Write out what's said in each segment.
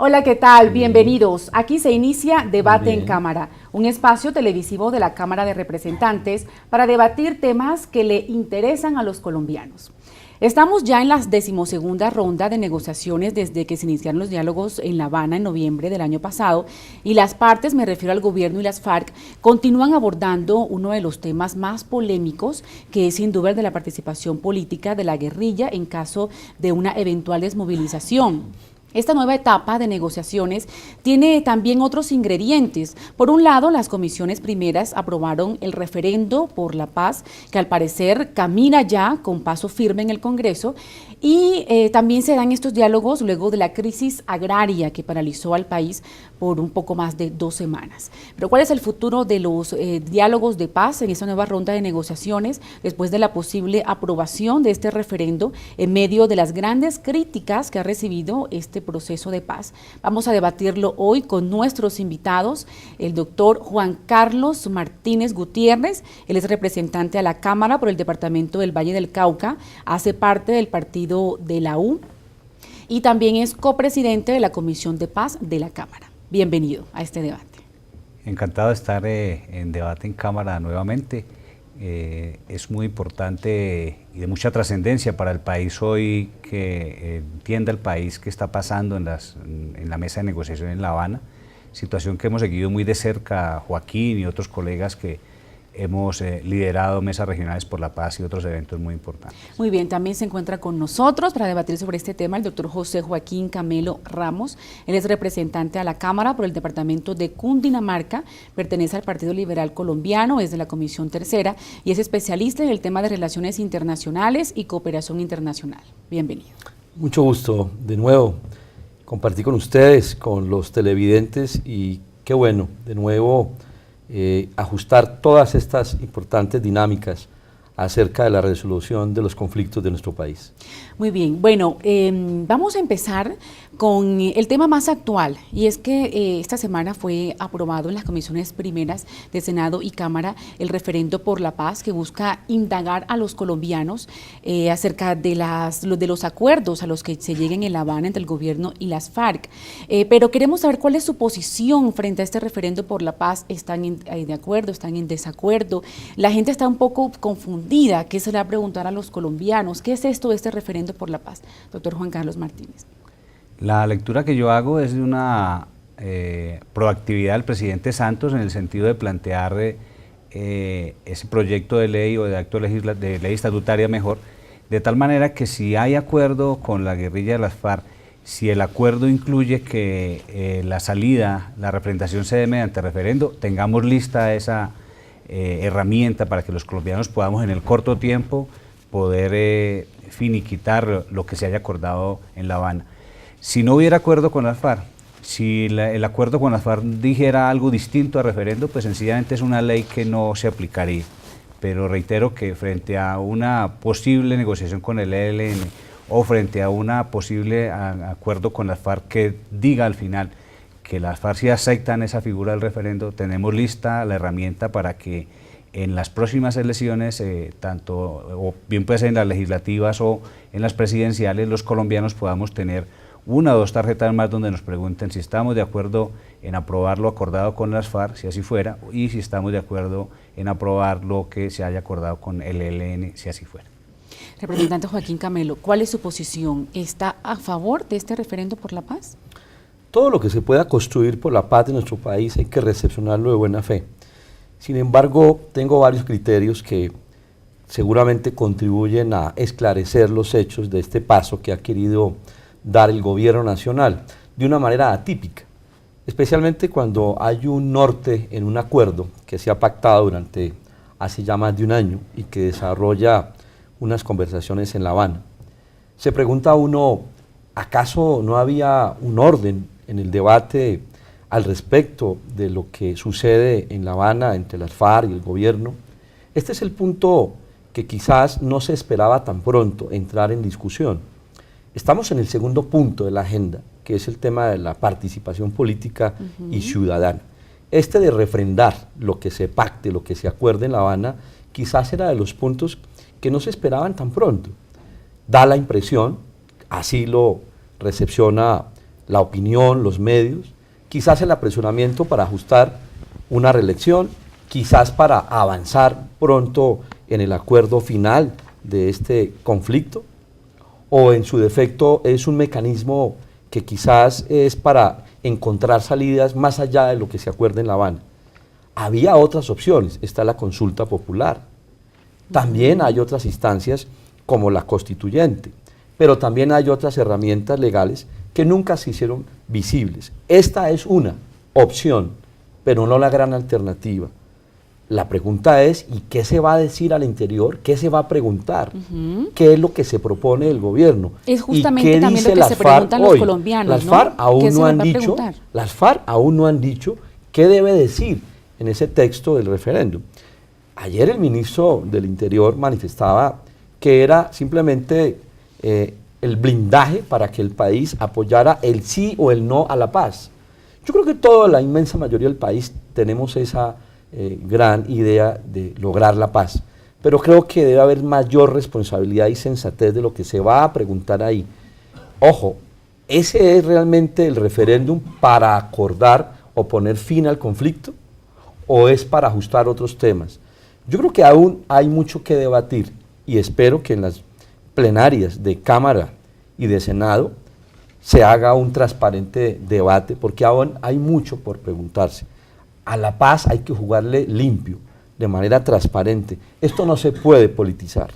Hola, ¿qué tal? Bienvenidos. Aquí se inicia Debate en Bien. Cámara, un espacio televisivo de la Cámara de Representantes para debatir temas que le interesan a los colombianos. Estamos ya en la 12ª ronda de negociaciones desde que se iniciaron los diálogos en La Habana en noviembre del año pasado y las partes, me refiero al gobierno y las FARC, continúan abordando uno de los temas más polémicos, que es sin duda el de la participación política de la guerrilla en caso de una eventual desmovilización. Esta nueva etapa de negociaciones tiene también otros ingredientes. Por un lado, las comisiones primeras aprobaron el referendo por la paz, que al parecer camina ya con paso firme en el Congreso, y también se dan estos diálogos luego de la crisis agraria que paralizó al país por un poco más de 2 semanas. Pero ¿cuál es el futuro de los diálogos de paz en esta nueva ronda de negociaciones después de la posible aprobación de este referendo en medio de las grandes críticas que ha recibido este proceso de paz? Vamos a debatirlo hoy con nuestros invitados, el doctor Juan Carlos Martínez Gutiérrez. Él es representante a la Cámara por el departamento del Valle del Cauca, hace parte del partido de la U y también es copresidente de la Comisión de Paz de la Cámara. Bienvenido a este debate. Encantado de estar en Debate en Cámara nuevamente. Es muy importante y de mucha trascendencia para el país hoy que entienda el país qué está pasando en la mesa de negociación en La Habana, situación que hemos seguido muy de cerca Joaquín y otros colegas que hemos liderado mesas regionales por la paz y otros eventos muy importantes. Muy bien, también se encuentra con nosotros para debatir sobre este tema el doctor José Joaquín Camelo Ramos. Él es representante a la Cámara por el departamento de Cundinamarca, pertenece al Partido Liberal Colombiano, es de la Comisión Tercera y es especialista en el tema de relaciones internacionales y cooperación internacional. Bienvenido. Mucho gusto de nuevo compartir con ustedes, con los televidentes y qué bueno de nuevo ajustar todas estas importantes dinámicas acerca de la resolución de los conflictos de nuestro país. Muy bien, bueno, vamos a empezar con el tema más actual y es que esta semana fue aprobado en las comisiones primeras de Senado y Cámara el referendo por la paz que busca indagar a los colombianos acerca de los acuerdos a los que se lleguen en La Habana entre el gobierno y las FARC. Pero queremos saber cuál es su posición frente a este referendo por la paz. ¿Están de acuerdo? ¿Están en desacuerdo? La gente está un poco confundida. ¿Qué se le va a preguntar a los colombianos? ¿Qué es esto de este referendo por la paz? Doctor Juan Carlos Martínez. La lectura que yo hago es de una proactividad del presidente Santos en el sentido de plantear ese proyecto de ley o de acto de ley estatutaria mejor, de tal manera que si hay acuerdo con la guerrilla de las FARC, si el acuerdo incluye que la representación se dé mediante referendo, tengamos lista esa herramienta para que los colombianos podamos en el corto tiempo poder finiquitar lo que se haya acordado en La Habana. Si no hubiera acuerdo con las FARC, si el acuerdo con las FARC dijera algo distinto al referendo, pues sencillamente es una ley que no se aplicaría. Pero reitero que frente a una posible negociación con el ELN o frente a una posible acuerdo con las FARC que diga al final que las FARC sí aceptan esa figura del referendo, tenemos lista la herramienta para que en las próximas elecciones, tanto o bien puede ser en las legislativas o en las presidenciales, los colombianos podamos tener 1 o 2 tarjetas más donde nos pregunten si estamos de acuerdo en aprobar lo acordado con las FARC, si así fuera, y si estamos de acuerdo en aprobar lo que se haya acordado con el ELN, si así fuera. Representante Joaquín Camelo, ¿cuál es su posición? ¿Está a favor de este referendo por la paz? Todo lo que se pueda construir por la paz de nuestro país hay que recepcionarlo de buena fe. Sin embargo, tengo varios criterios que seguramente contribuyen a esclarecer los hechos de este paso que ha querido dar el gobierno nacional de una manera atípica, especialmente cuando hay un norte en un acuerdo que se ha pactado durante hace ya más de un año y que desarrolla unas conversaciones en La Habana. Se pregunta uno, ¿acaso no había un orden en el debate al respecto de lo que sucede en La Habana entre las FARC y el gobierno? Este es el punto que quizás no se esperaba tan pronto entrar en discusión. Estamos en el segundo punto de la agenda, que es el tema de la participación política y ciudadana. Este de refrendar lo que se pacte, lo que se acuerde en La Habana, quizás era de los puntos que no se esperaban tan pronto. Da la impresión, así lo recepciona la opinión, los medios, quizás el apresuramiento para ajustar una reelección, quizás para avanzar pronto en el acuerdo final de este conflicto, o en su defecto es un mecanismo que quizás es para encontrar salidas más allá de lo que se acuerde en La Habana. Había otras opciones, está la consulta popular, también hay otras instancias como la constituyente, pero también hay otras herramientas legales que nunca se hicieron visibles. Esta es una opción, pero no la gran alternativa. La pregunta es, ¿y qué se va a decir al interior? ¿Qué se va a preguntar? ¿Qué es lo que se propone el gobierno? Es justamente también lo que se preguntan los colombianos, Las ¿no? FARC aún no han ¿Qué se les va a dicho, preguntar? las FARC aún no han dicho qué debe decir en ese texto del referéndum. Ayer el ministro del Interior manifestaba que era simplemente el blindaje para que el país apoyara el sí o el no a la paz. Yo creo que toda la inmensa mayoría del país tenemos esa gran idea de lograr la paz, pero creo que debe haber mayor responsabilidad y sensatez de lo que se va a preguntar ahí. Ojo, ¿ese es realmente el referéndum para acordar o poner fin al conflicto? ¿O es para ajustar otros temas? Yo creo que aún hay mucho que debatir y espero que en las plenarias de Cámara y de Senado se haga un transparente debate, porque aún hay mucho por preguntarse. A la paz hay que jugarle limpio, de manera transparente. Esto no se puede politizar.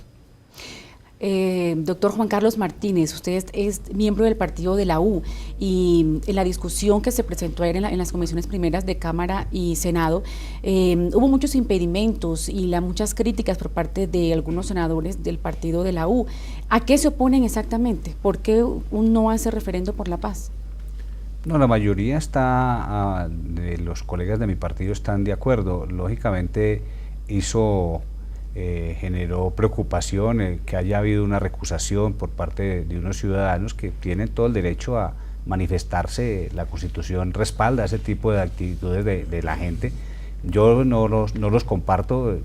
Doctor Juan Carlos Martínez, usted es miembro del partido de la U y en la discusión que se presentó ayer en las comisiones primeras de Cámara y Senado, hubo muchos impedimentos y muchas críticas por parte de algunos senadores del partido de la U. ¿A qué se oponen exactamente? ¿Por qué un no a ese referendo por la paz? No, la mayoría de los colegas de mi partido están de acuerdo. Lógicamente generó preocupación que haya habido una recusación por parte de unos ciudadanos que tienen todo el derecho a manifestarse. La Constitución respalda ese tipo de actitudes de la gente. Yo no los comparto,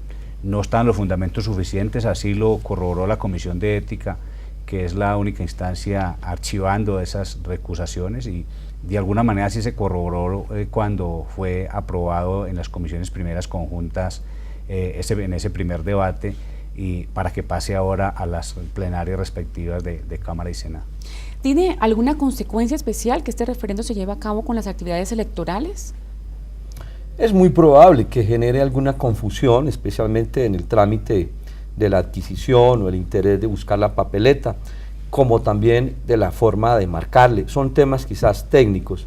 no están los fundamentos suficientes, así lo corroboró la Comisión de Ética, que es la única instancia archivando esas recusaciones, y de alguna manera sí se corroboró cuando fue aprobado en las comisiones primeras conjuntas en ese primer debate, y para que pase ahora a las plenarias respectivas de Cámara y Senado. ¿Tiene alguna consecuencia especial que este referendo se lleve a cabo con las actividades electorales? Es muy probable que genere alguna confusión, especialmente en el trámite de la adquisición o el interés de buscar la papeleta, como también de la forma de marcarle. Son temas quizás técnicos,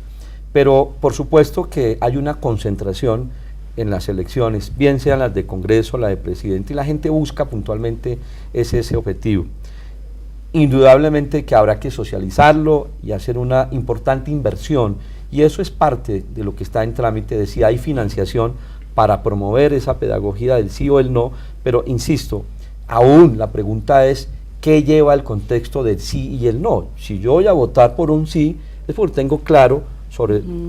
pero por supuesto que hay una concentración en las elecciones, bien sean las de Congreso, la de Presidente, y la gente busca puntualmente ese objetivo. Indudablemente que habrá que socializarlo y hacer una importante inversión, y eso es parte de lo que está en trámite, de si hay financiación para promover esa pedagogía del sí o el no, pero insisto, aún la pregunta es ¿qué lleva el contexto del sí y el no? Si yo voy a votar por un sí, es porque tengo claro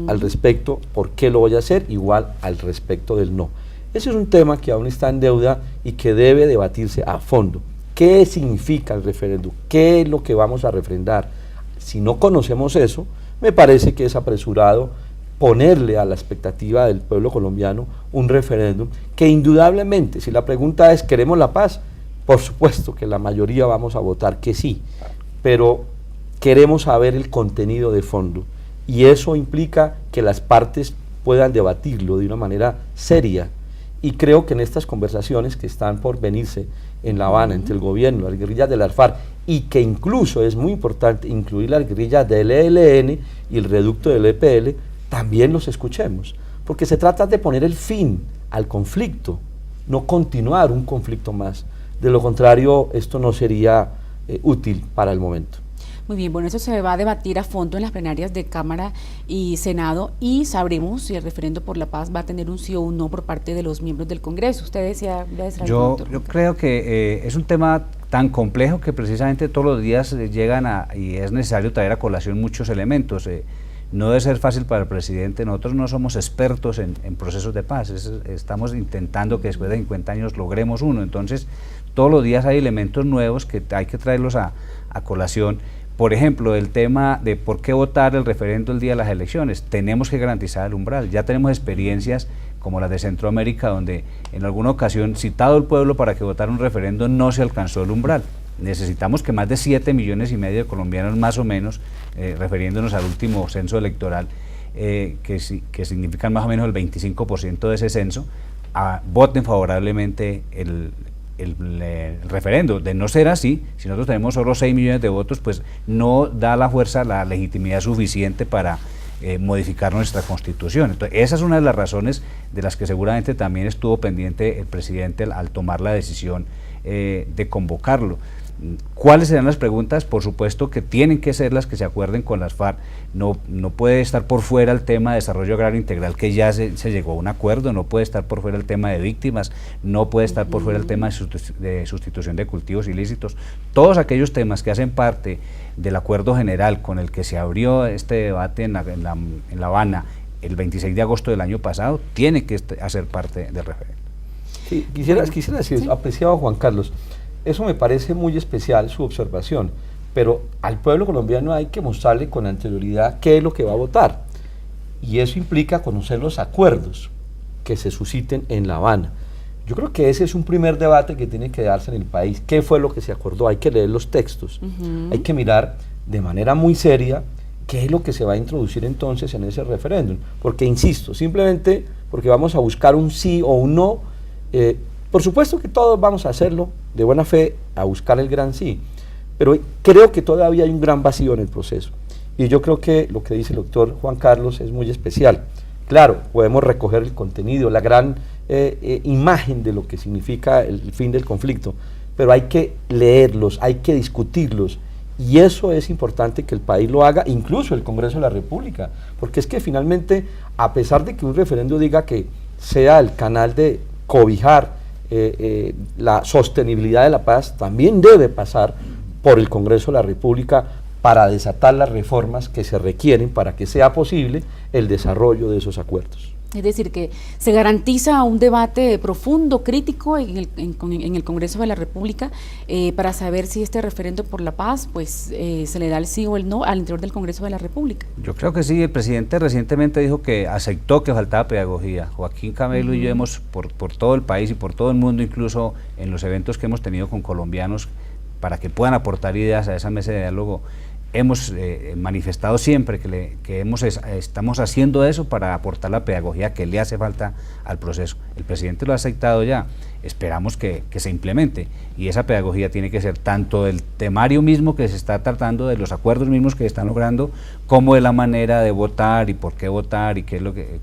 al respecto por qué lo voy a hacer, igual al respecto del no. Ese es un tema que aún está en deuda y que debe debatirse a fondo. ¿Qué significa el referéndum? ¿Qué es lo que vamos a refrendar? Si no conocemos eso, me parece que es apresurado ponerle a la expectativa del pueblo colombiano un referéndum que indudablemente, si la pregunta es ¿queremos la paz? Por supuesto que la mayoría vamos a votar que sí, pero queremos saber el contenido de fondo, y eso implica que las partes puedan debatirlo de una manera seria, y creo que en estas conversaciones que están por venirse en La Habana entre el gobierno, las guerrillas de las FARC, y que incluso es muy importante incluir las guerrillas del ELN y el reducto del EPL, también los escuchemos, porque se trata de poner el fin al conflicto, no continuar un conflicto más. De lo contrario, esto no sería útil para el momento. Muy bien, bueno, eso se va a debatir a fondo en las plenarias de Cámara y Senado, y sabremos si el referendo por la paz va a tener un sí o un no por parte de los miembros del Congreso. Usted decía... Yo creo que es un tema tan complejo que precisamente todos los días llegan y es necesario traer a colación muchos elementos. No debe ser fácil para el presidente. Nosotros no somos expertos en procesos de paz, estamos intentando que después de 50 años logremos uno. Entonces todos los días hay elementos nuevos que hay que traerlos a colación, Por ejemplo, el tema de por qué votar el referendo el día de las elecciones. Tenemos que garantizar el umbral. Ya tenemos experiencias como las de Centroamérica, donde en alguna ocasión, citado el pueblo para que votara un referendo, no se alcanzó el umbral. Necesitamos que más de 7,5 millones de colombianos, más o menos, refiriéndonos al último censo electoral, que significan más o menos el 25% de ese censo, voten favorablemente el referendo. De no ser así, si nosotros tenemos solo 6 millones de votos, pues no da la fuerza, la legitimidad suficiente para modificar nuestra constitución. Entonces, esa es una de las razones de las que seguramente también estuvo pendiente el presidente al tomar la decisión de convocarlo. ¿Cuáles serán las preguntas? Por supuesto que tienen que ser las que se acuerden con las FARC. No puede estar por fuera el tema de desarrollo agrario integral, que ya se llegó a un acuerdo, no puede estar por fuera el tema de víctimas, no puede estar por fuera el tema de sustitución de cultivos ilícitos. Todos aquellos temas que hacen parte del acuerdo general con el que se abrió este debate en La Habana el 26 de agosto del año pasado, tiene que hacer parte del referendo. Sí, quisiera decir, sí, apreciado Juan Carlos, eso me parece muy especial su observación, pero al pueblo colombiano hay que mostrarle con anterioridad qué es lo que va a votar, y eso implica conocer los acuerdos que se susciten en La Habana. Yo creo que ese es un primer debate que tiene que darse en el país. ¿Qué fue lo que se acordó? Hay que leer los textos, hay que mirar de manera muy seria qué es lo que se va a introducir entonces en ese referéndum, porque insisto, simplemente porque vamos a buscar un sí o un no, por supuesto que todos vamos a hacerlo de buena fe, a buscar el gran sí, pero creo que todavía hay un gran vacío en el proceso, y yo creo que lo que dice el doctor Juan Carlos es muy especial. Claro, podemos recoger el contenido, la gran imagen de lo que significa el fin del conflicto, pero hay que leerlos, hay que discutirlos, y eso es importante que el país lo haga, incluso el Congreso de la República, porque es que finalmente, a pesar de que un referendo diga que sea el canal de cobijar la sostenibilidad de la paz, también debe pasar por el Congreso de la República para desatar las reformas que se requieren para que sea posible el desarrollo de esos acuerdos. Es decir, que se garantiza un debate profundo, crítico en el Congreso de la República para saber si este referendo por la paz pues se le da el sí o el no al interior del Congreso de la República. Yo creo que sí, el presidente recientemente dijo que aceptó que faltaba pedagogía. Joaquín Camelo y yo hemos, por todo el país y por todo el mundo, incluso en los eventos que hemos tenido con colombianos, para que puedan aportar ideas a esa mesa de diálogo, hemos manifestado siempre que estamos haciendo eso para aportar la pedagogía que le hace falta al proceso. El presidente lo ha aceptado ya, esperamos que se implemente, y esa pedagogía tiene que ser tanto del temario mismo que se está tratando, de los acuerdos mismos que se están logrando, como de la manera de votar y por qué votar y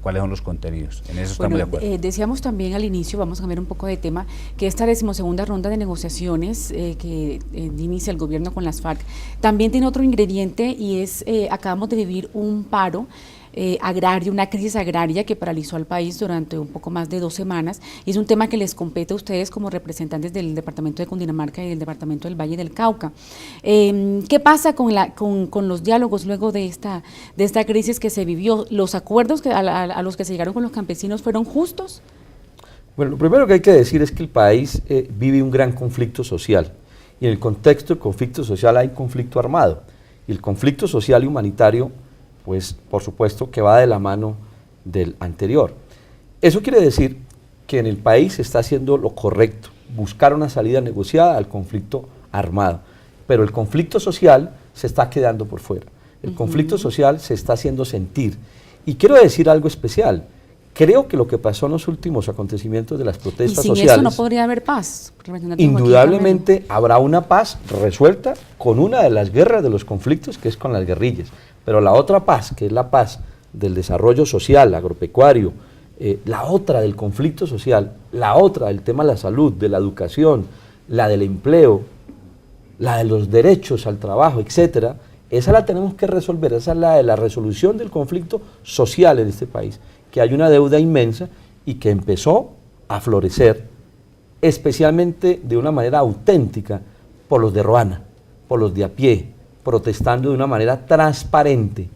cuáles son los contenidos. En eso estamos de acuerdo. Decíamos también al inicio, vamos a cambiar un poco de tema, que esta 12ª ronda de negociaciones que inicia el gobierno con las FARC también tiene otro ingrediente, y es, acabamos de vivir un paro agrario, una crisis agraria que paralizó al país durante un poco más de 2 semanas, y es un tema que les compete a ustedes como representantes del departamento de Cundinamarca y del departamento del Valle del Cauca. ¿Qué pasa con los diálogos luego de esta crisis que se vivió? ¿Los acuerdos a los que se llegaron con los campesinos fueron justos? Bueno, lo primero que hay que decir es que el país vive un gran conflicto social, y en el contexto del conflicto social hay conflicto armado, y el conflicto social y humanitario, pues por supuesto que va de la mano del anterior. Eso quiere decir que en el país se está haciendo lo correcto, buscar una salida negociada al conflicto armado, pero el conflicto social se está quedando por fuera, el conflicto social se está haciendo sentir. Y quiero decir algo especial, creo que lo que pasó en los últimos acontecimientos de las protestas sociales... ¿Y sin eso no podría haber paz? Indudablemente habrá una paz resuelta con una de las guerras de los conflictos, que es con las guerrillas, pero la otra paz, que es la paz del desarrollo social, agropecuario, la otra del conflicto social, la otra del tema de la salud, de la educación, la del empleo, la de los derechos al trabajo, etcétera, esa la tenemos que resolver, esa es la de la resolución del conflicto social en este país, que hay una deuda inmensa y que empezó a florecer, especialmente de una manera auténtica, por los de Roana, por los de a pie, protestando de una manera transparente,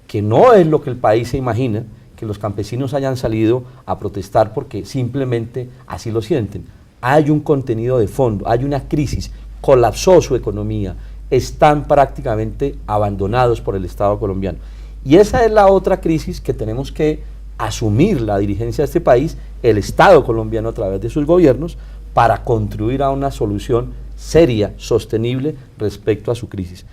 que no es lo que el país se imagina, que los campesinos hayan salido a protestar porque simplemente así lo sienten. Hay un contenido de fondo, hay una crisis, colapsó su economía, están prácticamente abandonados por el Estado colombiano. Y esa es la otra crisis que tenemos que asumir la dirigencia de este país, el Estado colombiano a través de sus gobiernos, para contribuir a una solución seria, sostenible respecto a su crisis.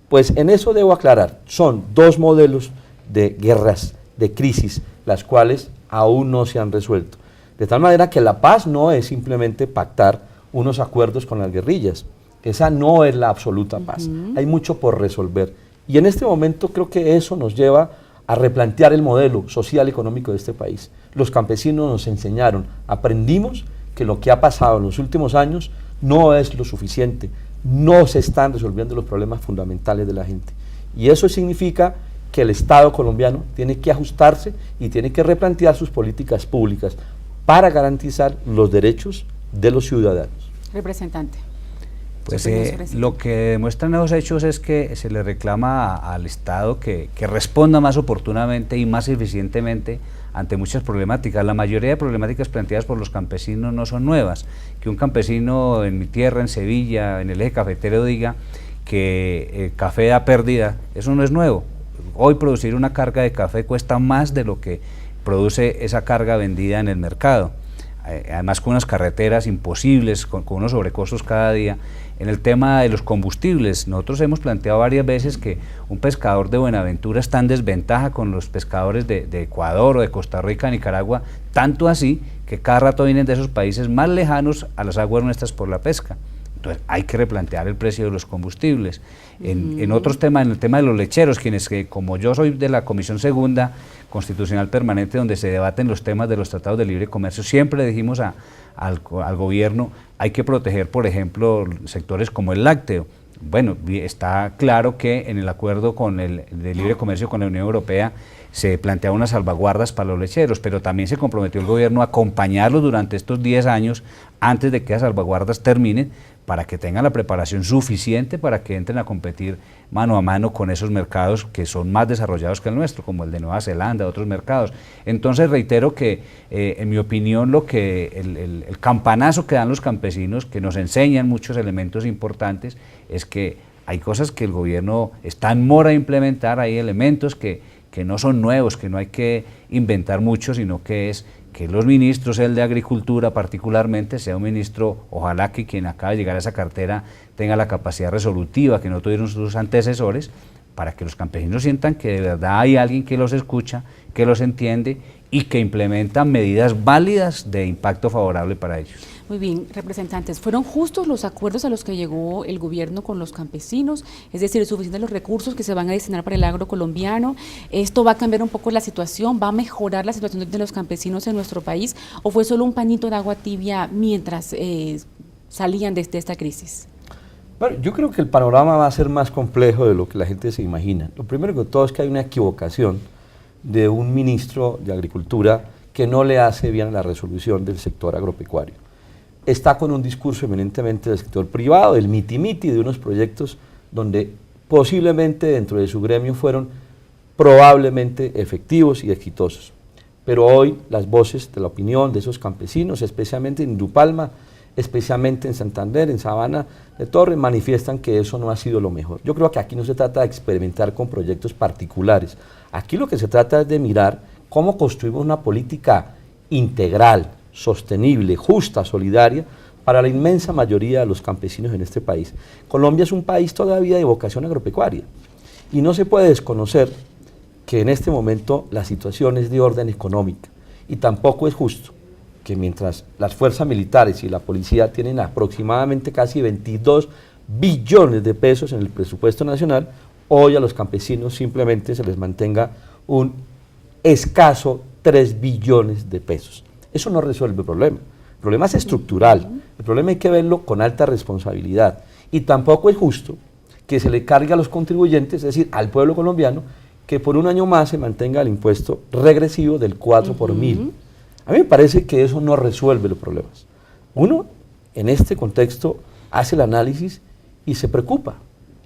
Pues en eso debo aclarar, son dos modelos de guerras, de crisis, las cuales aún no se han resuelto. De tal manera que la paz no es simplemente pactar unos acuerdos con las guerrillas, esa no es la absoluta paz, hay mucho por resolver. Y en este momento creo que eso nos lleva a replantear el modelo social y económico de este país. Los campesinos nos enseñaron, aprendimos que lo que ha pasado en los últimos años no es lo suficiente, no se están resolviendo los problemas fundamentales de la gente. Y eso significa que el Estado colombiano tiene que ajustarse y tiene que replantear sus políticas públicas para garantizar los derechos de los ciudadanos. Representante. Pues lo que demuestran los hechos es que se le reclama al Estado que responda más oportunamente y más eficientemente ante muchas problemáticas. La mayoría de problemáticas planteadas por los campesinos no son nuevas. Que un campesino en mi tierra, en Sevilla, en el eje cafetero, diga que café da pérdida, eso no es nuevo. Hoy producir una carga de café cuesta más de lo que produce esa carga vendida en el mercado. Además con unas carreteras imposibles, con unos sobrecostos cada día. En el tema de los combustibles, nosotros hemos planteado varias veces que un pescador de Buenaventura está en desventaja con los pescadores de Ecuador o de Costa Rica, Nicaragua, tanto así que cada rato vienen de esos países más lejanos a las aguas nuestras por la pesca. Entonces hay que replantear el precio de los combustibles. En otros temas, en el tema de los lecheros, quienes como yo soy de la Comisión Segunda Constitucional Permanente, donde se debaten los temas de los tratados de libre comercio, siempre le dijimos al gobierno, hay que proteger, por ejemplo, sectores como el lácteo. Bueno, está claro que en el acuerdo de libre comercio con la Unión Europea se planteaban unas salvaguardas para los lecheros, pero también se comprometió el gobierno a acompañarlos durante estos 10 años antes de que las salvaguardas terminen, para que tengan la preparación suficiente para que entren a competir mano a mano con esos mercados que son más desarrollados que el nuestro, como el de Nueva Zelanda, otros mercados. Entonces reitero que, en mi opinión, el campanazo que dan los campesinos, que nos enseñan muchos elementos importantes, es que hay cosas que el gobierno está en mora de implementar, hay elementos que no son nuevos, que no hay que inventar mucho, sino que es que los ministros, el de Agricultura particularmente, sea un ministro, ojalá que quien acaba de llegar a esa cartera tenga la capacidad resolutiva que no tuvieron sus antecesores, para que los campesinos sientan que de verdad hay alguien que los escucha, que los entiende y que implementa medidas válidas de impacto favorable para ellos. Muy bien, representantes, ¿fueron justos los acuerdos a los que llegó el gobierno con los campesinos? Es decir, ¿suficientes los recursos que se van a destinar para el agro colombiano? ¿Esto va a cambiar un poco la situación? ¿Va a mejorar la situación de los campesinos en nuestro país? ¿O fue solo un pañito de agua tibia mientras salían de esta crisis? Bueno, yo creo que el panorama va a ser más complejo de lo que la gente se imagina. Lo primero que todo es que hay una equivocación de un ministro de Agricultura que no le hace bien a la resolución del sector agropecuario. Está con un discurso eminentemente del sector privado, del miti-miti, de unos proyectos donde posiblemente dentro de su gremio fueron probablemente efectivos y exitosos. Pero hoy las voces de la opinión de esos campesinos, especialmente en Indupalma, especialmente en Santander, en Sabana de Torres, manifiestan que eso no ha sido lo mejor. Yo creo que aquí no se trata de experimentar con proyectos particulares. Aquí lo que se trata es de mirar cómo construimos una política integral, sostenible, justa, solidaria, para la inmensa mayoría de los campesinos en este país. Colombia es un país todavía de vocación agropecuaria y no se puede desconocer que en este momento la situación es de orden económica y tampoco es justo que mientras las fuerzas militares y la policía tienen aproximadamente casi 22 billones de pesos en el presupuesto nacional, hoy a los campesinos simplemente se les mantenga un escaso 3 billones de pesos. Eso no resuelve el problema es estructural, el problema hay que verlo con alta responsabilidad y tampoco es justo que se le cargue a los contribuyentes, es decir, al pueblo colombiano, que por un año más se mantenga el impuesto regresivo del 4 por 1000. A mí me parece que eso no resuelve los problemas. Uno, en este contexto, hace el análisis y se preocupa.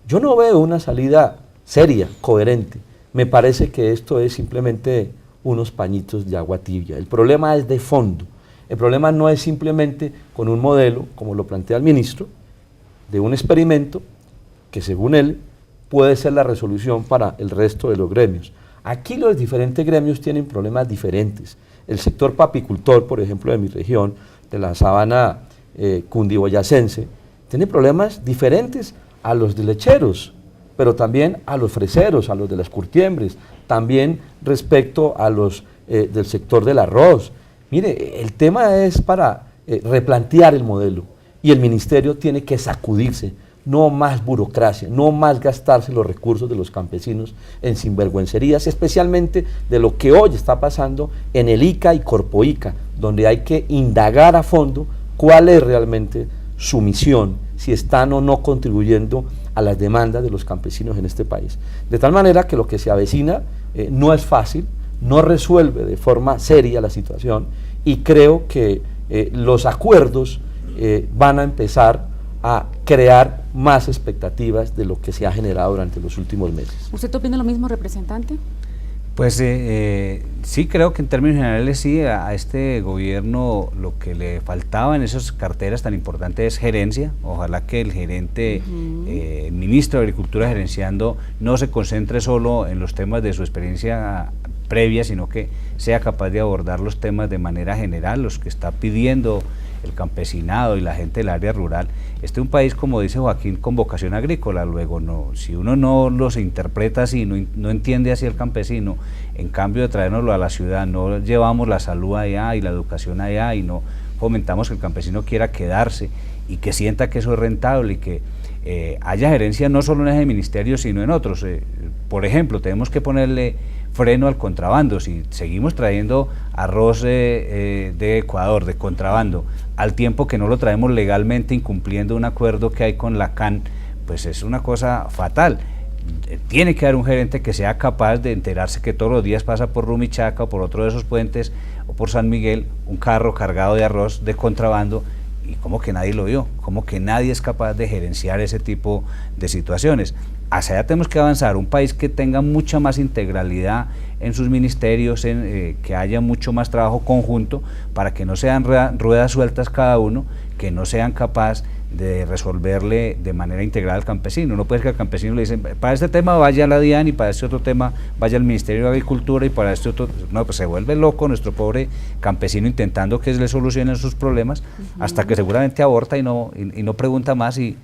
Yo no veo una salida seria, coherente. Me parece que esto es simplemente unos pañitos de agua tibia. El problema es de fondo. El problema no es simplemente con un modelo, como lo plantea el ministro, de un experimento que según él puede ser la resolución para el resto de los gremios. Aquí los diferentes gremios tienen problemas diferentes. El sector papicultor, por ejemplo, de mi región, de la sabana cundiboyacense, tiene problemas diferentes a los de lecheros, pero también a los freseros, a los de las curtiembres, también respecto a los del sector del arroz. Mire, el tema es para replantear el modelo y el ministerio tiene que sacudirse. No más burocracia, no más gastarse los recursos de los campesinos en sinvergüencerías, especialmente de lo que hoy está pasando en el ICA y Corpoica, donde hay que indagar a fondo cuál es realmente su misión, si están o no contribuyendo a las demandas de los campesinos en este país. De tal manera que lo que se avecina no es fácil, no resuelve de forma seria la situación y creo que los acuerdos van a empezar a crear más expectativas de lo que se ha generado durante los últimos meses. ¿Usted opina lo mismo, representante? Pues sí, creo que en términos generales sí, a este gobierno lo que le faltaba en esas carteras tan importantes es gerencia. Ojalá que el gerente, el ministro de Agricultura gerenciando, no se concentre solo en los temas de su experiencia previa, sino que sea capaz de abordar los temas de manera general, los que está pidiendo el campesinado y la gente del área rural. Este es un país, como dice Joaquín, con vocación agrícola. Luego, si uno no los interpreta así, no entiende así el campesino, en cambio de traérnoslo a la ciudad, no llevamos la salud allá y la educación allá y no fomentamos que el campesino quiera quedarse y que sienta que eso es rentable y que haya gerencia no solo en ese ministerio, sino en otros. Por ejemplo, tenemos que ponerle freno al contrabando. Si seguimos trayendo arroz de Ecuador, de contrabando, al tiempo que no lo traemos legalmente, incumpliendo un acuerdo que hay con la CAN, pues es una cosa fatal. Tiene que haber un gerente que sea capaz de enterarse que todos los días pasa por Rumichaca o por otro de esos puentes o por San Miguel un carro cargado de arroz de contrabando, y como que nadie lo vio, como que nadie es capaz de gerenciar ese tipo de situaciones. Hacia allá tenemos que avanzar, un país que tenga mucha más integralidad en sus ministerios, que haya mucho más trabajo conjunto, para que no sean ruedas sueltas cada uno, que no sean capaces de resolverle de manera integral al campesino. No puede ser que al campesino le dicen, para este tema vaya a la DIAN y para este otro tema vaya al Ministerio de Agricultura y para este otro, no, pues se vuelve loco nuestro pobre campesino intentando que le solucionen sus problemas, hasta que seguramente aborta y no pregunta más y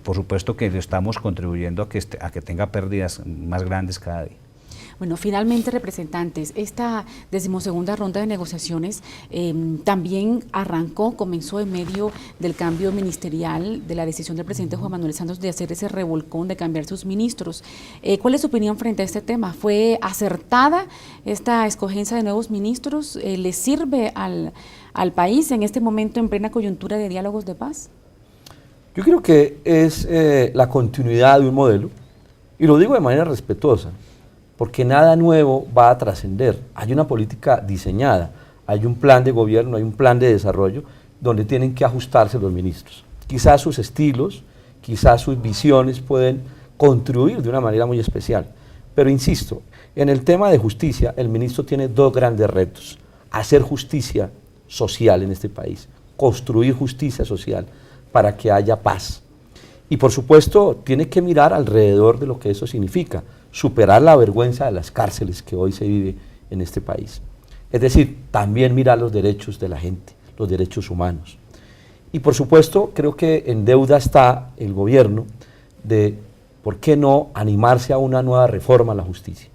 por supuesto que estamos contribuyendo a que tenga pérdidas más grandes cada día. Bueno, finalmente, representantes, esta 12ª ronda de negociaciones también comenzó en medio del cambio ministerial, de la decisión del presidente Juan Manuel Santos de hacer ese revolcón, de cambiar sus ministros. ¿Cuál es su opinión frente a este tema? ¿Fue acertada esta escogencia de nuevos ministros? ¿Le sirve al país en este momento en plena coyuntura de diálogos de paz? Yo creo que es la continuidad de un modelo, y lo digo de manera respetuosa, porque nada nuevo va a trascender. Hay una política diseñada, hay un plan de gobierno, hay un plan de desarrollo donde tienen que ajustarse los ministros. Quizás sus estilos, quizás sus visiones pueden contribuir de una manera muy especial, pero insisto, en el tema de justicia el ministro tiene dos grandes retos: hacer justicia social en este país, construir justicia social para que haya paz. Y por supuesto tiene que mirar alrededor de lo que eso significa, superar la vergüenza de las cárceles que hoy se vive en este país. Es decir, también mirar los derechos de la gente, los derechos humanos. Y por supuesto creo que en deuda está el gobierno de, ¿por qué no animarse a una nueva reforma a la justicia?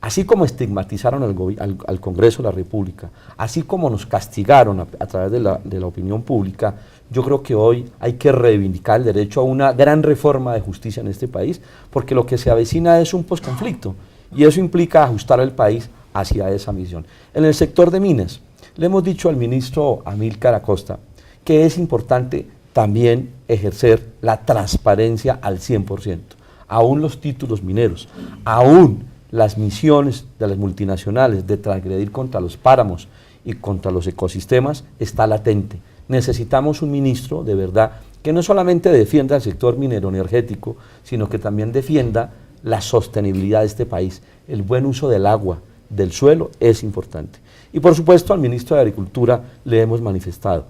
Así como estigmatizaron al Congreso de la República, así como nos castigaron a través de la opinión pública, yo creo que hoy hay que reivindicar el derecho a una gran reforma de justicia en este país, porque lo que se avecina es un posconflicto, y eso implica ajustar al país hacia esa misión. En el sector de minas, le hemos dicho al ministro Amílcar Acosta que es importante también ejercer la transparencia al 100%, aún los títulos mineros, aún las misiones de las multinacionales de transgredir contra los páramos y contra los ecosistemas está latente. Necesitamos un ministro de verdad que no solamente defienda el sector minero energético, sino que también defienda la sostenibilidad de este país. El buen uso del agua, del suelo, es importante. Y por supuesto al ministro de Agricultura le hemos manifestado,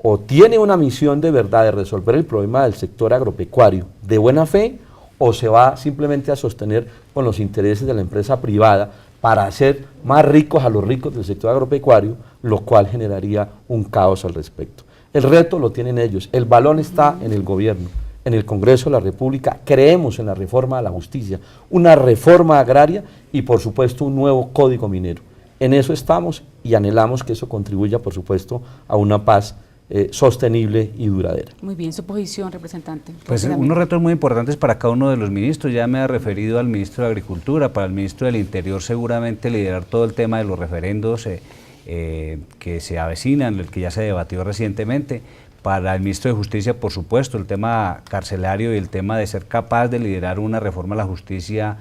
o tiene una misión de verdad de resolver el problema del sector agropecuario de buena fe, o se va simplemente a sostener con los intereses de la empresa privada para hacer más ricos a los ricos del sector agropecuario, lo cual generaría un caos al respecto. El reto lo tienen ellos, el balón está en el gobierno, en el Congreso de la República. Creemos en la reforma de la justicia, una reforma agraria y por supuesto un nuevo código minero. En eso estamos y anhelamos que eso contribuya por supuesto a una paz sostenible y duradera. Muy bien, su posición, representante. Pues unos retos muy importantes para cada uno de los ministros. Ya me ha referido al ministro de Agricultura, para el ministro del Interior seguramente liderar todo el tema de los referendos que se avecinan, el que ya se debatió recientemente. Para el ministro de Justicia, por supuesto, el tema carcelario y el tema de ser capaz de liderar una reforma a la justicia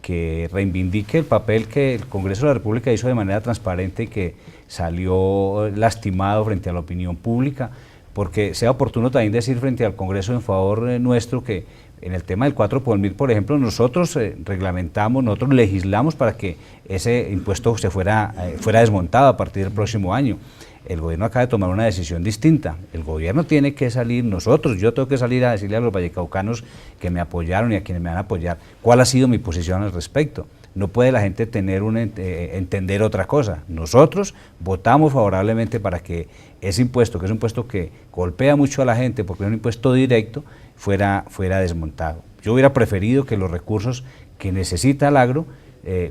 que reivindique el papel que el Congreso de la República hizo de manera transparente y que salió lastimado frente a la opinión pública, porque sea oportuno también decir frente al Congreso en favor nuestro que en el tema del 4 por mil, por ejemplo, nosotros reglamentamos, nosotros legislamos para que ese impuesto se fuera desmontado a partir del próximo año. El gobierno acaba de tomar una decisión distinta. El gobierno tiene que salir, yo tengo que salir a decirle a los vallecaucanos que me apoyaron y a quienes me van a apoyar cuál ha sido mi posición al respecto. No puede la gente tener entender otra cosa. Nosotros votamos favorablemente para que ese impuesto, que es un impuesto que golpea mucho a la gente porque es un impuesto directo, fuera desmontado. Yo hubiera preferido que los recursos que necesita el agro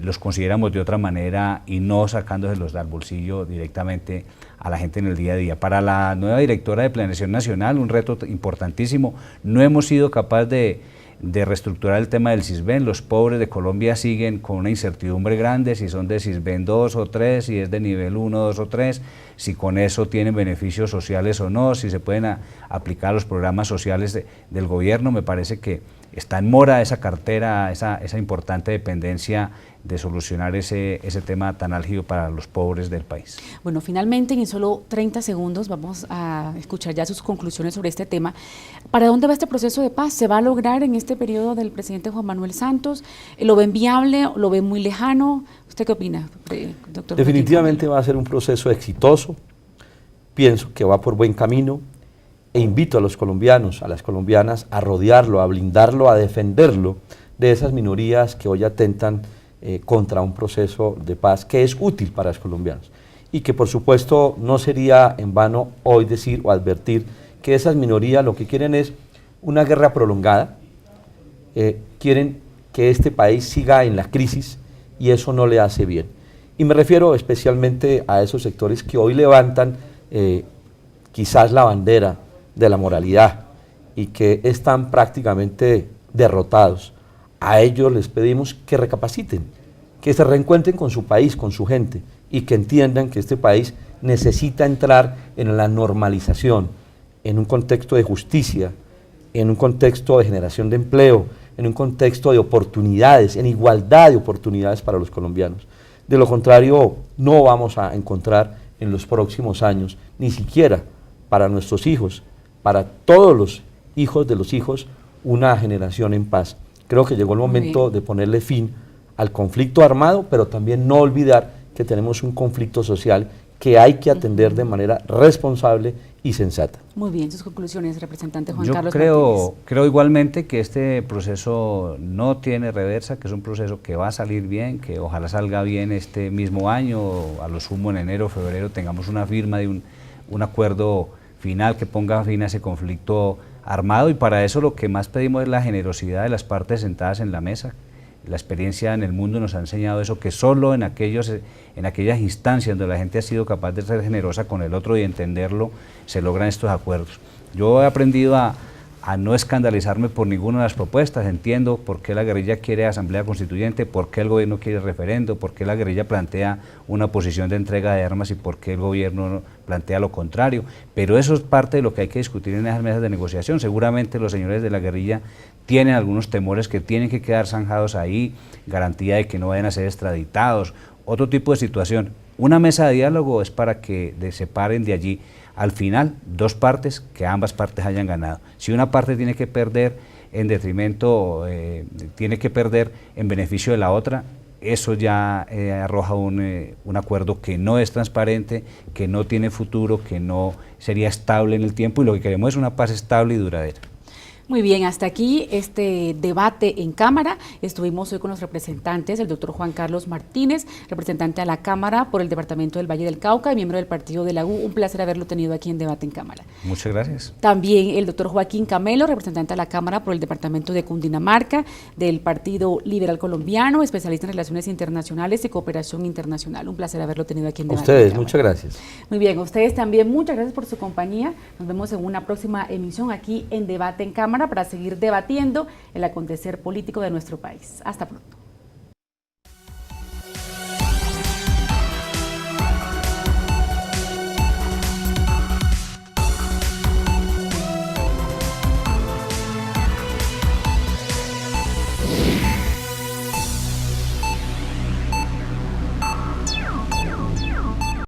los consideramos de otra manera y no sacándoselos del bolsillo directamente a la gente en el día a día. Para la nueva directora de Planeación Nacional, un reto importantísimo, no hemos sido capaces de reestructurar el tema del Sisbén. Los pobres de Colombia siguen con una incertidumbre grande, si son de Sisbén 2 o 3, si es de nivel 1, 2 o 3, si con eso tienen beneficios sociales o no, si se pueden aplicar los programas sociales del gobierno. Me parece que está en mora esa cartera, esa importante dependencia de solucionar ese tema tan álgido para los pobres del país. Bueno, finalmente, en solo 30 segundos vamos a escuchar ya sus conclusiones sobre este tema. ¿Para dónde va este proceso de paz? ¿Se va a lograr en este periodo del presidente Juan Manuel Santos? ¿Lo ven viable? ¿Lo ven muy lejano? ¿Usted qué opina, doctor? Definitivamente va a ser un proceso exitoso. Pienso que va por buen camino. E invito a los colombianos, a las colombianas, a rodearlo, a blindarlo, a defenderlo de esas minorías que hoy atentan contra un proceso de paz que es útil para los colombianos. Y que por supuesto no sería en vano hoy decir o advertir que esas minorías lo que quieren es una guerra prolongada, quieren que este país siga en la crisis y eso no le hace bien. Y me refiero especialmente a esos sectores que hoy levantan quizás la bandera de la moralidad y que están prácticamente derrotados. A ellos les pedimos que recapaciten, que se reencuentren con su país, con su gente y que entiendan que este país necesita entrar en la normalización, en un contexto de justicia, en un contexto de generación de empleo, en un contexto de oportunidades, en igualdad de oportunidades para los colombianos. De lo contrario, no vamos a encontrar en los próximos años, ni siquiera para nuestros hijos, para todos los hijos de los hijos, una generación en paz. Creo que llegó el momento de ponerle fin al conflicto armado, pero también no olvidar que tenemos un conflicto social que hay que atender de manera responsable y sensata. Muy bien, sus conclusiones, representante Juan Yo Carlos creo igualmente que este proceso no tiene reversa, que es un proceso que va a salir bien, que ojalá salga bien este mismo año, a lo sumo en enero o febrero tengamos una firma de un acuerdo final que ponga fin a ese conflicto armado, y para eso lo que más pedimos es la generosidad de las partes sentadas en la mesa. La experiencia en el mundo nos ha enseñado eso, que solo en aquellas instancias donde la gente ha sido capaz de ser generosa con el otro y entenderlo, se logran estos acuerdos. Yo he aprendido a no escandalizarme por ninguna de las propuestas. Entiendo por qué la guerrilla quiere asamblea constituyente, por qué el gobierno quiere referendo, por qué la guerrilla plantea una posición de entrega de armas y por qué el gobierno plantea lo contrario, pero eso es parte de lo que hay que discutir en esas mesas de negociación. Seguramente los señores de la guerrilla tienen algunos temores que tienen que quedar zanjados ahí, garantía de que no vayan a ser extraditados, otro tipo de situación. Una mesa de diálogo es para que separen de allí al final dos partes, que ambas partes hayan ganado. Si una parte tiene que perder en detrimento, tiene que perder en beneficio de la otra, eso ya arroja un acuerdo que no es transparente, que no tiene futuro, que no sería estable en el tiempo, y lo que queremos es una paz estable y duradera. Muy bien, hasta aquí este debate en Cámara. Estuvimos hoy con los representantes, el doctor Juan Carlos Martínez, representante a la Cámara por el Departamento del Valle del Cauca y miembro del partido de la U. Un placer haberlo tenido aquí en Debate en Cámara. Muchas gracias. También el doctor Joaquín Camelo, representante a la Cámara por el Departamento de Cundinamarca, del Partido Liberal Colombiano, especialista en Relaciones Internacionales y Cooperación Internacional. Un placer haberlo tenido aquí en Debate en Cámara. Cámara. Muchas gracias. Muy bien, a ustedes también muchas gracias por su compañía. Nos vemos en una próxima emisión aquí en Debate en Cámara para seguir debatiendo el acontecer político de nuestro país. Hasta pronto.